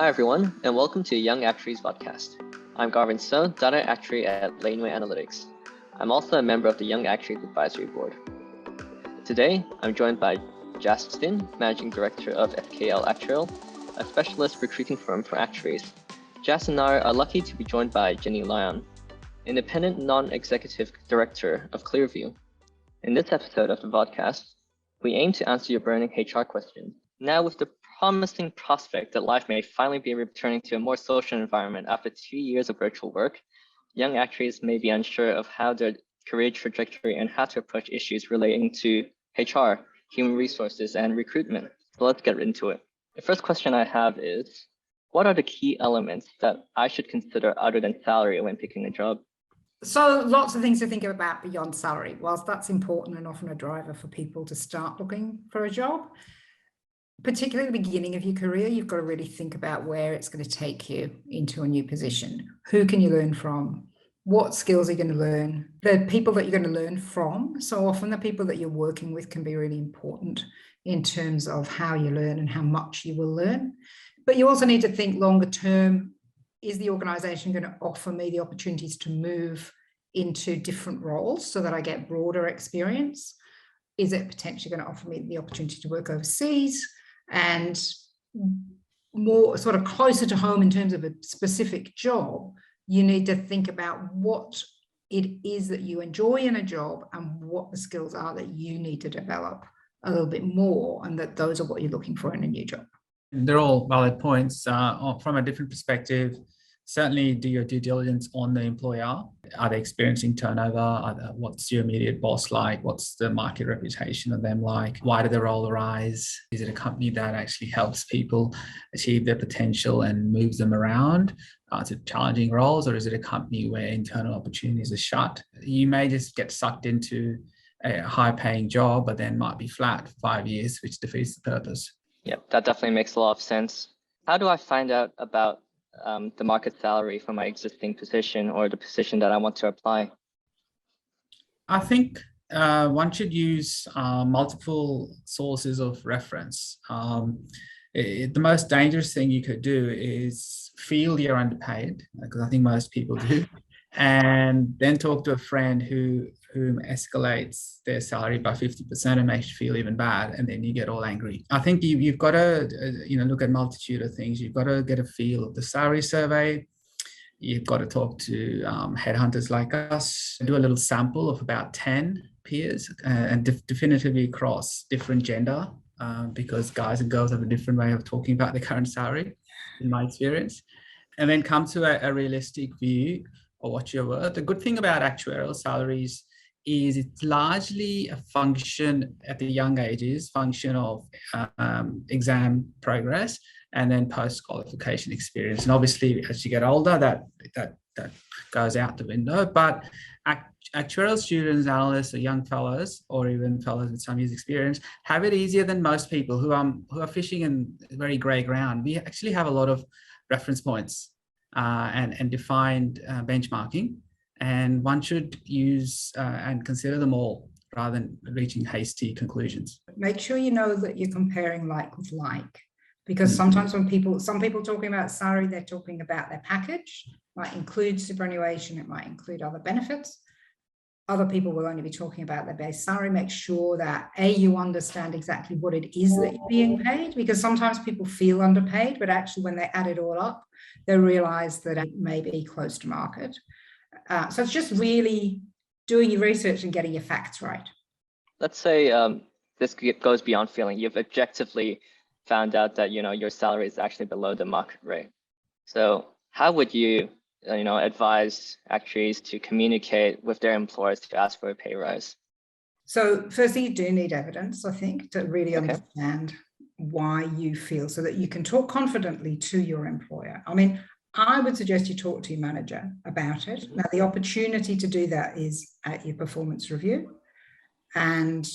Hi everyone, and welcome to Young Actuaries Vodcast. I'm Garvin, data actuary at Lyon Analytics. I'm also a member of the Young Actuaries Advisory Board. Today, I'm joined by Jas Singh, Managing Director of FKL Actuarial, a specialist recruiting firm for actuaries. Jas and I are lucky to be joined by Jenny Lyon, Independent Non-Executive Director of Clearview. In this episode of the Vodcast, we aim to answer your burning HR questions. Now, with the promising prospect that life may finally be returning to a more social environment after 2 years of virtual work, young actuaries may be unsure of how their career trajectory and how to approach issues relating to HR, human resources, and recruitment. So let's get into it. The first question I have is, what are the key elements that I should consider other than salary when picking a job? So lots of things to think about beyond salary. Whilst that's important and often a driver for people to start looking for a job, particularly at the beginning of your career, you've got to really think about where it's going to take you into a new position. Who can you learn from? What skills are you going to learn? The people that you're going to learn from. So often the people that you're working with can be really important in terms of how you learn and how much you will learn. But you also need to think longer term. Is the organization going to offer me the opportunities to move into different roles so that I get broader experience? Is it potentially going to offer me the opportunity to work overseas and more sort of closer to home in terms of a specific job? You need to think about what it is that you enjoy in a job and what the skills are that you need to develop a little bit more, and that those are what you're looking for in a new job. They're all valid points. From a different perspective, certainly do your due diligence on the employer. Are they experiencing turnover? What's your immediate boss like? What's the market reputation of them like? Why did the role arise? Is it a company that actually helps people achieve their potential and moves them around to challenging roles? Or is it a company where internal opportunities are shut? You may just get sucked into a high-paying job, but then might be flat for 5 years, which defeats the purpose. Yeah, that definitely makes a lot of sense. How do I find out about the market salary for my existing position or the position that I want to apply? I think one should use multiple sources of reference. The most dangerous thing you could do is feel you're underpaid, because I think most people do, and then talk to a friend whom escalates their salary by 50% and makes you feel even bad, and then you get all angry. I think you've got to look at a multitude of things. You've got to get a feel of the salary survey. You've got to talk to headhunters like us, do a little sample of about 10 peers and definitively across different gender, because guys and girls have a different way of talking about their current salary, in my experience, and then come to a realistic view of what you're worth. The good thing about actuarial salaries is it's largely a function at the young ages, function of exam progress and then post-qualification experience. And obviously, as you get older, that goes out the window. But actuarial students, analysts, or young fellows, or even fellows with some years experience, have it easier than most people who are fishing in very grey ground. We actually have a lot of reference points and defined benchmarking. And one should use and consider them all rather than reaching hasty conclusions. Make sure you know that you're comparing like with like, because sometimes when some people talking about salary, they're talking about their package. It might include superannuation, it might include other benefits. Other people will only be talking about their base salary. Make sure that you understand exactly what it is that you're being paid, because sometimes people feel underpaid, but actually when they add it all up, they realize that it may be close to market. So it's just really doing your research and getting your facts right. Let's say this goes beyond feeling. You've objectively found out that your salary is actually below the market rate. So how would you advise actuaries to communicate with their employers to ask for a pay rise? So firstly, you do need evidence, I think, to really understand why you feel, so that you can talk confidently to your employer. I mean, I would suggest you talk to your manager about it. Now, the opportunity to do that is at your performance review. And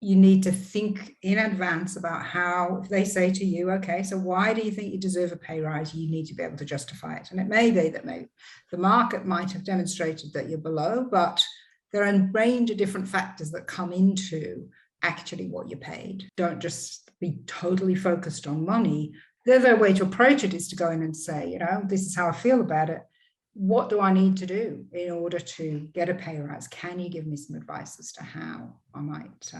you need to think in advance about how, if they say to you, okay, so why do you think you deserve a pay rise? You need to be able to justify it. And it may be that the market might have demonstrated that you're below, but there are a range of different factors that come into actually what you're paid. Don't just be totally focused on money. the other way to approach it is to go in and say, you know, this is how I feel about it. What do I need to do in order to get a pay rise? Can you give me some advice as to how I might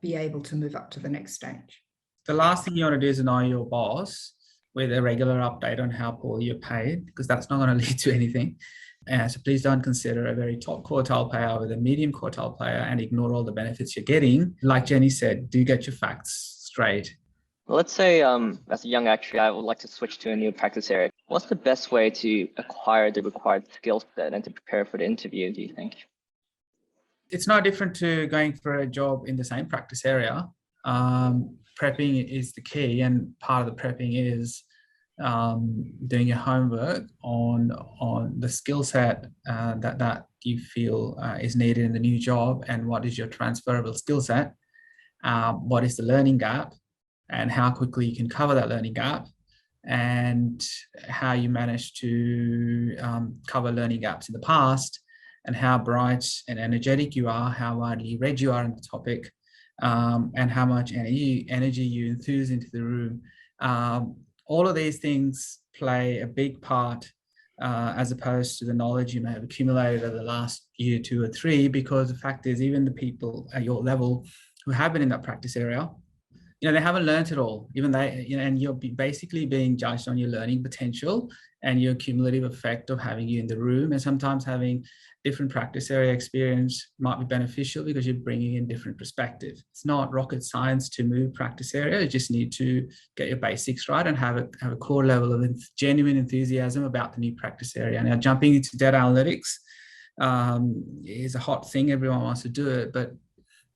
be able to move up to the next stage? The last thing you want to do is annoy your boss with a regular update on how poorly you're paid, because that's not going to lead to anything. So please don't consider a very top quartile payer with a medium quartile payer and ignore all the benefits you're getting. Like Jenny said, do get your facts straight. Let's say as a young actuary, I would like to switch to a new practice area. What's the best way to acquire the required skill set and to prepare for the interview, do you think? It's no different to going for a job in the same practice area. Prepping is the key, and part of the prepping is doing your homework on the skill set that you feel is needed in the new job, and what is your transferable skill set, what is the learning gap, and how quickly you can cover that learning gap, and how you managed to cover learning gaps in the past, and how bright and energetic you are, how widely read you are in the topic, and how much energy you enthuse into the room. All of these things play a big part as opposed to the knowledge you may have accumulated over the last year, 2 or 3, because the fact is, even the people at your level who have been in that practice area, you know, they haven't learned it all. Even they, you know, and you're basically being judged on your learning potential and your cumulative effect of having you in the room. And sometimes having different practice area experience might be beneficial because you're bringing in different perspectives. It's not rocket science to move practice area. You just need to get your basics right and have a core level of genuine enthusiasm about the new practice area. Now, jumping into data analytics is a hot thing. Everyone wants to do it, but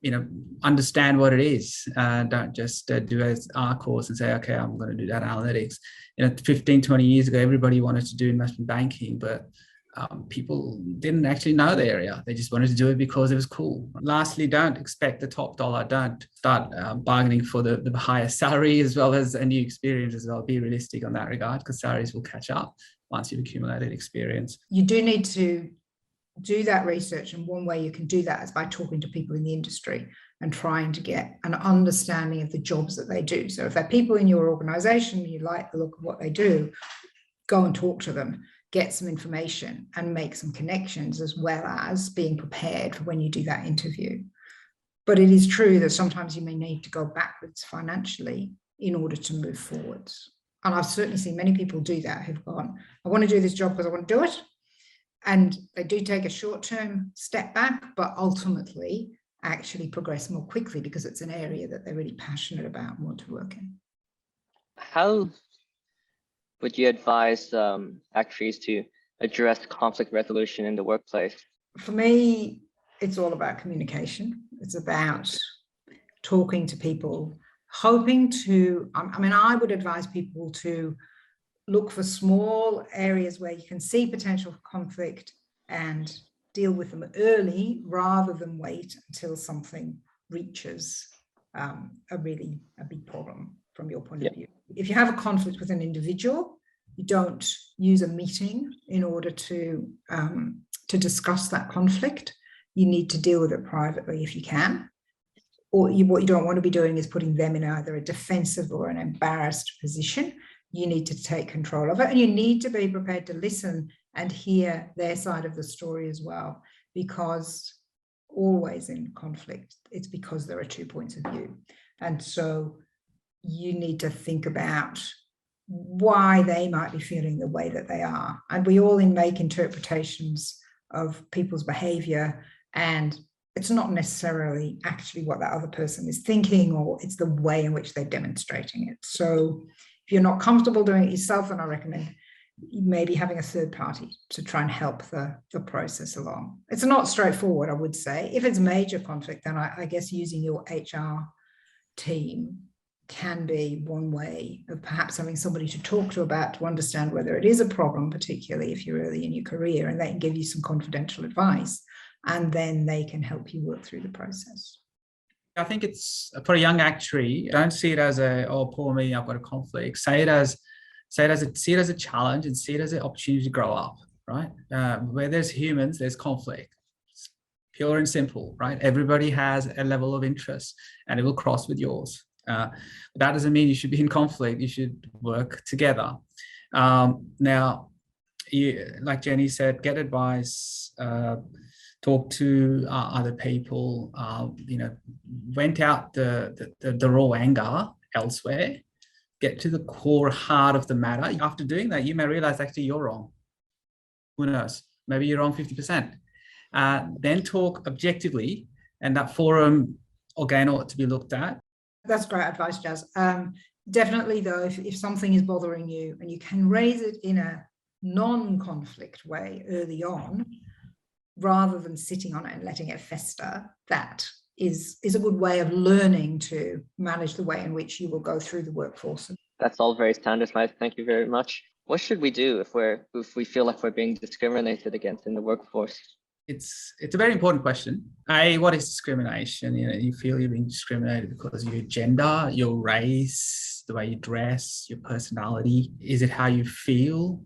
you know, understand what it is. Don't just do our course and say, okay, I'm going to do data analytics. You know, 15, 20 years ago, everybody wanted to do investment banking, but people didn't actually know the area. They just wanted to do it because it was cool. Lastly, don't expect the top dollar. Don't start bargaining for the highest salary as well as a new experience as well. Be realistic on that regard, because salaries will catch up once you've accumulated experience. You do need to do that research, and one way you can do that is by talking to people in the industry and trying to get an understanding of the jobs that they do. So if there are people in your organization, you like the look of what they do, go and talk to them, get some information and make some connections, as well as being prepared for when you do that interview. But it is true that sometimes you may need to go backwards financially in order to move forwards. And I've certainly seen many people do that, who've gone, I want to do this job because I want to do it. And they do take a short-term step back, but ultimately actually progress more quickly because it's an area that they're really passionate about and want to work in. How would you advise actuaries to address conflict resolution in the workplace? For me, it's all about communication. It's about talking to people, hoping to, I would advise people to look for small areas where you can see potential conflict and deal with them early, rather than wait until something reaches a big problem from your point of view. If you have a conflict with an individual, you don't use a meeting in order to discuss that conflict. You need to deal with it privately if you can. Or what you don't want to be doing is putting them in either a defensive or an embarrassed position. You need to take control of it, and you need to be prepared to listen and hear their side of the story as well, because always in conflict, it's because there are 2 points of view. And so you need to think about why they might be feeling the way that they are. And we all make interpretations of people's behavior, and it's not necessarily actually what that other person is thinking, or it's the way in which they're demonstrating it. So if you're not comfortable doing it yourself, then I recommend maybe having a third party to try and help the process along. It's not straightforward, I would say. If it's major conflict, then I guess using your HR team can be one way of perhaps having somebody to talk to about, to understand whether it is a problem, particularly if you're early in your career, and they can give you some confidential advice, and then they can help you work through the process. I think it's, for a young actuary, don't see it as oh, poor me, I've got a conflict. See it as a challenge, and see it as an opportunity to grow up, right? Where there's humans, there's conflict. Pure and simple, right? Everybody has a level of interest and it will cross with yours. That doesn't mean you should be in conflict. You should work together. Now, like Jenny said, get advice, talk to other people, vent out the raw anger elsewhere, get to the core heart of the matter. After doing that, you may realize actually you're wrong. Who knows? Maybe you're wrong 50%. Then talk objectively, and that forum again ought to be looked at. That's great advice, Jas. Definitely, though, if something is bothering you and you can raise it in a non-conflict way early on, rather than sitting on it and letting it fester, that is a good way of learning to manage the way in which you will go through the workforce. That's all very standardized. Thank you very much. What should we do if we feel like we're being discriminated against in the workforce? It's a very important question. What is discrimination? You feel you're being discriminated because of your gender, your race, the way you dress, your personality. Is it how you feel?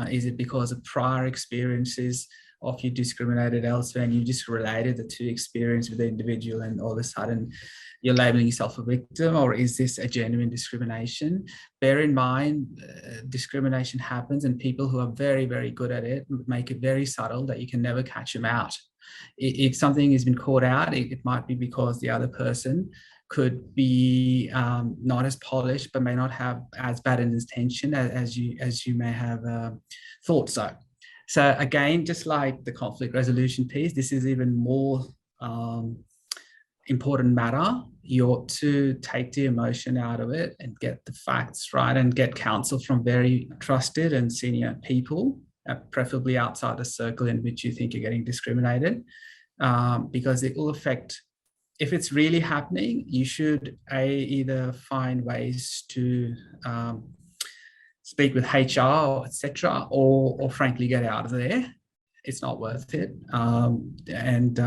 Is it because of prior experiences of you discriminated elsewhere and you just related the two experiences with the individual and all of a sudden you're labeling yourself a victim? Or is this a genuine discrimination? Bear in mind, discrimination happens and people who are very, very good at it make it very subtle that you can never catch them out. If something has been caught out, it might be because the other person could be not as polished, but may not have as bad an intention as you may have thought so. So again, just like the conflict resolution piece, this is even more important matter. You ought to take the emotion out of it and get the facts right and get counsel from very trusted and senior people, preferably outside the circle in which you think you're getting discriminated, because it will affect. If it's really happening, you should either find ways to speak with HR, etc., or frankly get out of there. It's not worth it, and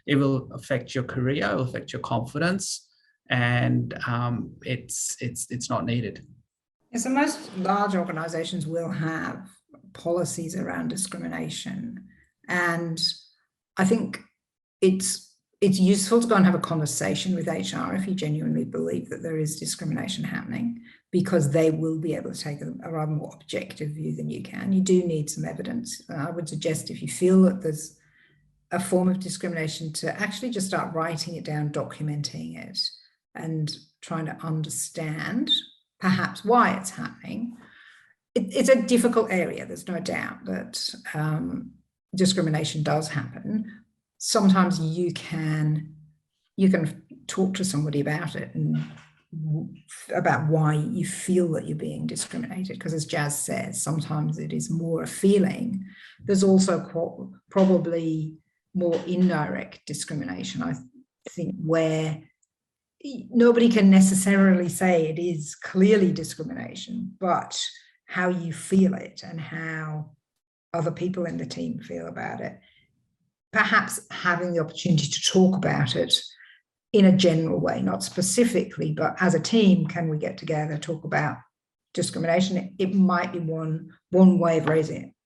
it will affect your career, it will affect your confidence, and it's not needed. So most large organisations will have policies around discrimination, and I think it's useful to go and have a conversation with HR if you genuinely believe that there is discrimination happening, because they will be able to take a rather more objective view than you can. You do need some evidence. I would suggest if you feel that there's a form of discrimination, to actually just start writing it down, documenting it, and trying to understand perhaps why it's happening. It's a difficult area. There's no doubt that discrimination does happen. Sometimes you can talk to somebody about it and about why you feel that you're being discriminated, because as Jas says, sometimes it is more a feeling. There's also probably more indirect discrimination, I think, where nobody can necessarily say it is clearly discrimination, but how you feel it and how other people in the team feel about it. Perhaps having the opportunity to talk about it in a general way, not specifically, but as a team, can we get together, talk about discrimination? It might be one way of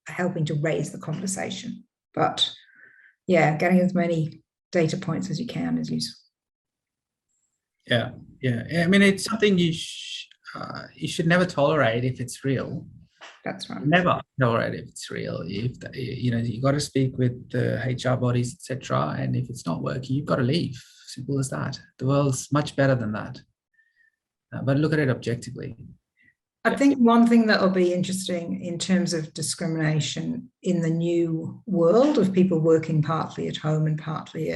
helping to raise the conversation. But yeah, getting as many data points as you can is useful. Yeah. I mean, it's something you should never tolerate if it's real. That's right. Never tolerate if it's real. If you got to speak with the HR bodies, etc. And if it's not working, you've got to leave. Simple as that. The world's much better than that. But look at it objectively. I think one thing that will be interesting in terms of discrimination in the new world of people working partly at home and partly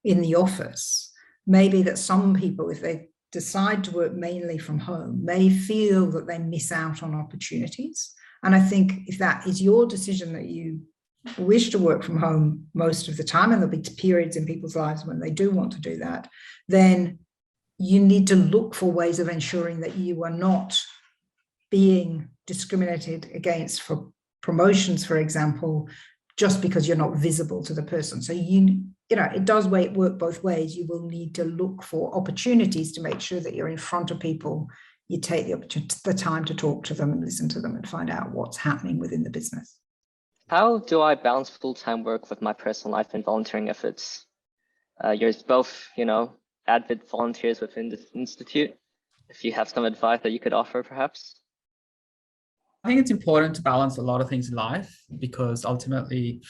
in the office, maybe that some people, if they decide to work mainly from home, may feel that they miss out on opportunities. And I think if that is your decision that you wish to work from home most of the time, and there'll be periods in people's lives when they do want to do that, then you need to look for ways of ensuring that you are not being discriminated against for promotions, for example, just because you're not visible to the person. So it does work both ways. You will need to look for opportunities to make sure that you're in front of people. You take the time to talk to them and listen to them and find out what's happening within the business. How do I balance full-time work with my personal life and volunteering efforts? You're both, avid volunteers within this institute. If you have some advice that you could offer, perhaps. I think it's important to balance a lot of things in life, because ultimately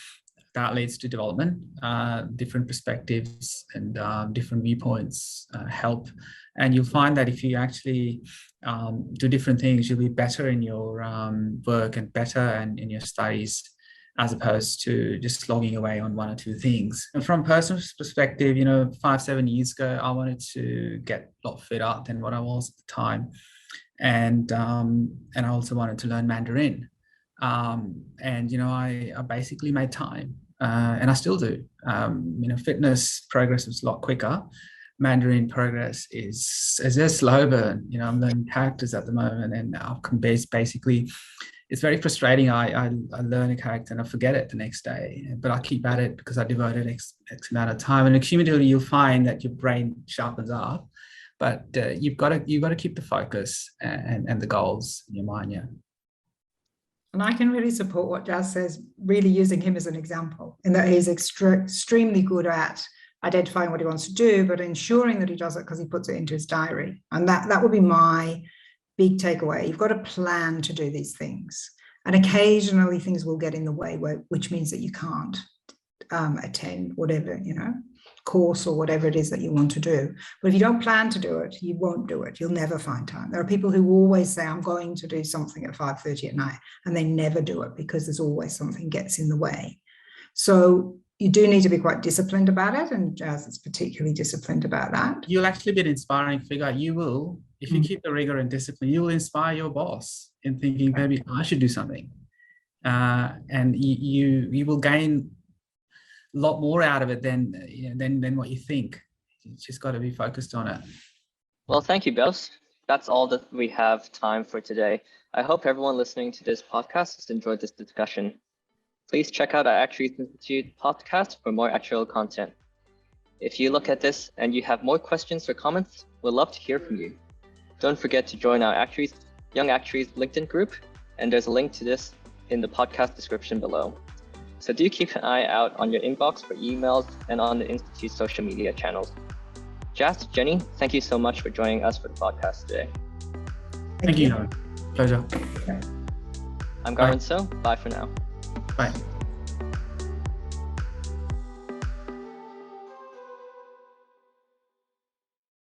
that leads to development. Different perspectives and different viewpoints help. And you'll find that if you actually do different things, you'll be better in your work and better in your studies, as opposed to just slogging away on one or two things. And from a personal perspective, 5-7 years ago, I wanted to get a lot fitter than what I was at the time. And I also wanted to learn Mandarin. I basically made time, and I still do. Fitness progress is a lot quicker. Mandarin progress is a slow burn. I'm learning characters at the moment, and I can basically, it's very frustrating. I learn a character and I forget it the next day, but I keep at it because I devoted X amount of time. And cumulatively, you'll find that your brain sharpens up. But you've got to keep the focus and the goals in your mind, yeah. And I can really support what Jas says, really using him as an example, in that he's extremely good at identifying what he wants to do, but ensuring that he does it because he puts it into his diary. And that would be my big takeaway. You've got to plan to do these things. And occasionally things will get in the way, which means that you can't attend whatever, course or whatever it is that you want to do. But if you don't plan to do it, you won't do it. You'll never find time. There are people who always say, I'm going to do something at 5:30 at night, and they never do it because there's always something gets in the way. So you do need to be quite disciplined about it, and Jas is particularly disciplined about that. You'll actually be an inspiring figure. You will, if you keep the rigor and discipline, you will inspire your boss in thinking, maybe I should do something. And you will gain a lot more out of it than what you think. You just got to be focused on it. Well, thank you both. That's all that we have time for today. I hope everyone listening to this podcast has enjoyed this discussion. Please check out our Actuaries Institute podcast for more actuarial content. If you look at this and you have more questions or comments, we'd love to hear from you. Don't forget to join our Young Actuaries LinkedIn group, and there's a link to this in the podcast description below. So do keep an eye out on your inbox for emails and on the Institute's social media channels. Jas, Jenny, thank you so much for joining us for the podcast today. Thank you. Pleasure. I'm Garvin, so bye for now. Bye.